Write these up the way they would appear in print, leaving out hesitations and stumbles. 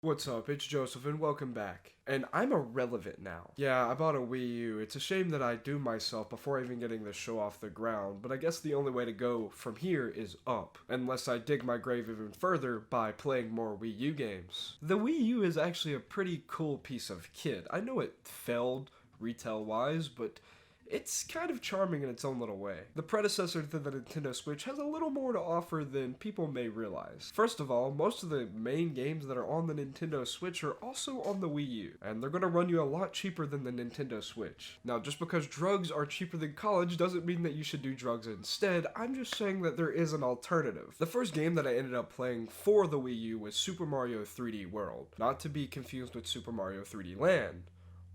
What's up, it's Joesph and welcome back. And I'm irrelevant now. Yeah, I bought a Wii U. It's a shame that I do myself before even getting the show off the ground, but I guess the only way to go from here is up, unless I dig my grave even further by playing more Wii U games. The Wii U is actually a pretty cool piece of kit. I know it failed retail-wise, but it's kind of charming in its own little way. The predecessor to the Nintendo Switch has a little more to offer than people may realize. First of all, most of the main games that are on the Nintendo Switch are also on the Wii U, and they're gonna run you a lot cheaper than the Nintendo Switch. Now, just because drugs are cheaper than college doesn't mean that you should do drugs instead. I'm just saying that there is an alternative. The first game that I ended up playing for the Wii U was Super Mario 3D World, not to be confused with Super Mario 3D Land,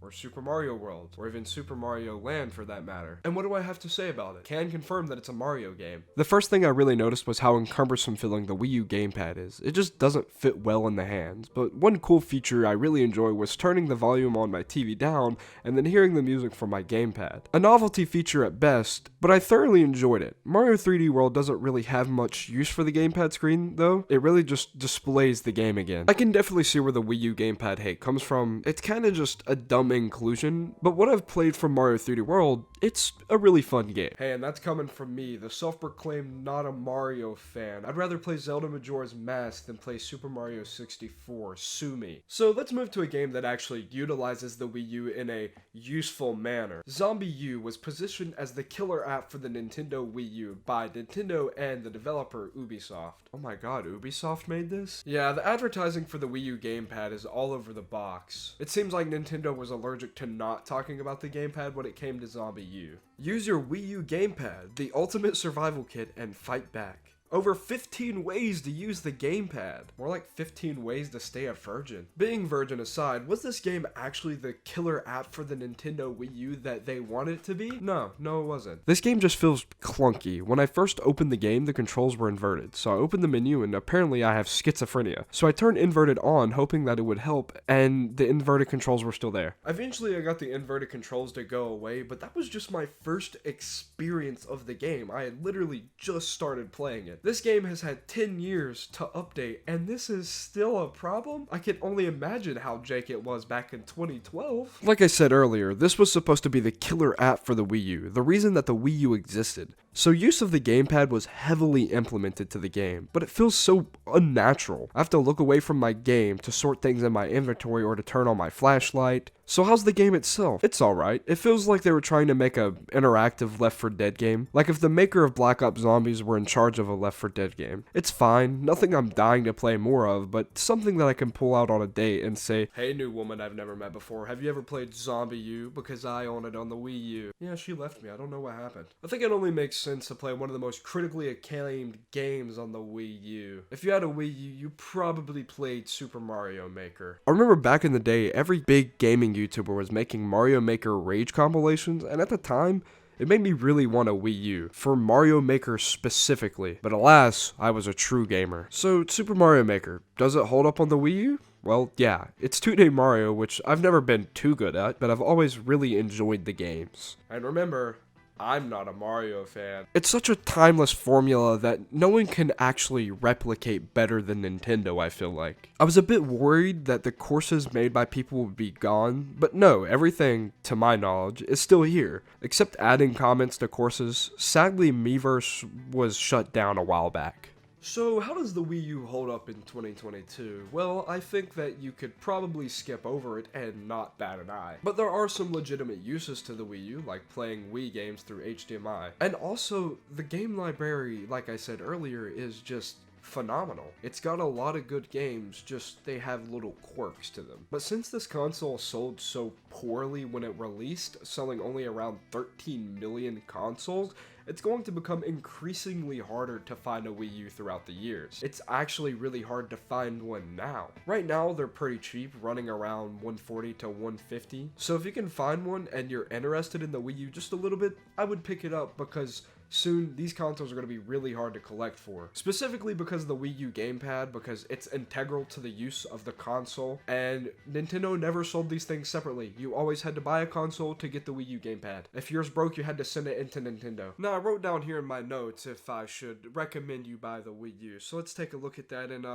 or Super Mario World, or even Super Mario Land for that matter. And what do I have to say about it? Can confirm that it's a Mario game. The first thing I really noticed was how cumbersome feeling the Wii U gamepad is. It just doesn't fit well in the hands, but one cool feature I really enjoy was turning the volume on my TV down and then hearing the music from my gamepad. A novelty feature at best, but I thoroughly enjoyed it. Mario 3D World doesn't really have much use for the gamepad screen though. It really just displays the game again. I can definitely see where the Wii U gamepad hate comes from. It's kinda just a dumb inclusion, but what I've played from Mario 3D World, it's a really fun game. Hey, and that's coming from me, the self-proclaimed not a Mario fan. I'd rather play Zelda Majora's Mask than play Super Mario 64, sue me. So let's move to a game that actually utilizes the Wii U in a useful manner. Zombie U was positioned as the killer app for the Nintendo Wii U by Nintendo and the developer Ubisoft. Oh my god, Ubisoft made this? Yeah, the advertising for the Wii U gamepad is all over the box. It seems like Nintendo was allergic to not talking about the gamepad when it came to Zombie U. Use your Wii U gamepad, the ultimate survival kit, and fight back. Over 15 ways to use the gamepad. More like 15 ways to stay a virgin. Being virgin aside, was this game actually the killer app for the Nintendo Wii U that they wanted it to be? No, it wasn't. This game just feels clunky. When I first opened the game, the controls were inverted. So I opened the menu and apparently I have schizophrenia. So I turned inverted on hoping that it would help, and the inverted controls were still there. Eventually I got the inverted controls to go away, but that was just my first experience of the game. I had literally just started playing it. This game has had 10 years to update, and this is still a problem? I can only imagine how jank it was back in 2012. Like I said earlier, this was supposed to be the killer app for the Wii U, the reason that the Wii U existed. So use of the gamepad was heavily implemented to the game, but it feels so unnatural. I have to look away from my game to sort things in my inventory or to turn on my flashlight. So how's the game itself? It's alright. It feels like they were trying to make a interactive Left 4 Dead game. Like if the maker of Black Ops Zombies were in charge of a Left 4 Dead game. It's fine, nothing I'm dying to play more of, but something that I can pull out on a date and say, "Hey new woman I've never met before, have you ever played Zombie U? Because I own it on the Wii U." Yeah, she left me, I don't know what happened. I think it only makes sense to play one of the most critically acclaimed games on the Wii U. If you had a Wii U, you probably played Super Mario Maker. I remember back in the day, every big gaming YouTuber was making Mario Maker rage compilations, and at the time, it made me really want a Wii U, for Mario Maker specifically, but alas, I was a true gamer. So, Super Mario Maker, does it hold up on the Wii U? Well, yeah, it's 2D Mario, which I've never been too good at, but I've always really enjoyed the games. And remember, I'm not a Mario fan. It's such a timeless formula that no one can actually replicate better than Nintendo, I feel like. I was a bit worried that the courses made by people would be gone, but no, everything, to my knowledge, is still here. Except adding comments to courses, sadly Miiverse was shut down a while back. So how does the Wii U hold up in 2022? Well, I think that you could probably skip over it and not bat an eye. But there are some legitimate uses to the Wii U, like playing Wii games through HDMI. And also, the game library, like I said earlier, is just phenomenal. It's got a lot of good games, just they have little quirks to them. But since this console sold so poorly when it released, selling only around 13 million consoles, it's going to become increasingly harder to find a Wii U throughout the years. It's actually really hard to find one now. Right now, they're pretty cheap, running around $140 to $150. So if you can find one and you're interested in the Wii U just a little bit, I would pick it up because soon these consoles are going to be really hard to collect for. Specifically because of the Wii U gamepad, because it's integral to the use of the console, and Nintendo never sold these things separately. You always had to buy a console to get the Wii U gamepad. If yours broke, you had to send it into Nintendo. Now, I wrote down here in my notes if I should recommend you buy the Wii U, so let's take a look at that and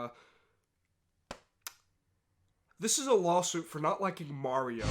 This is a lawsuit for not liking Mario.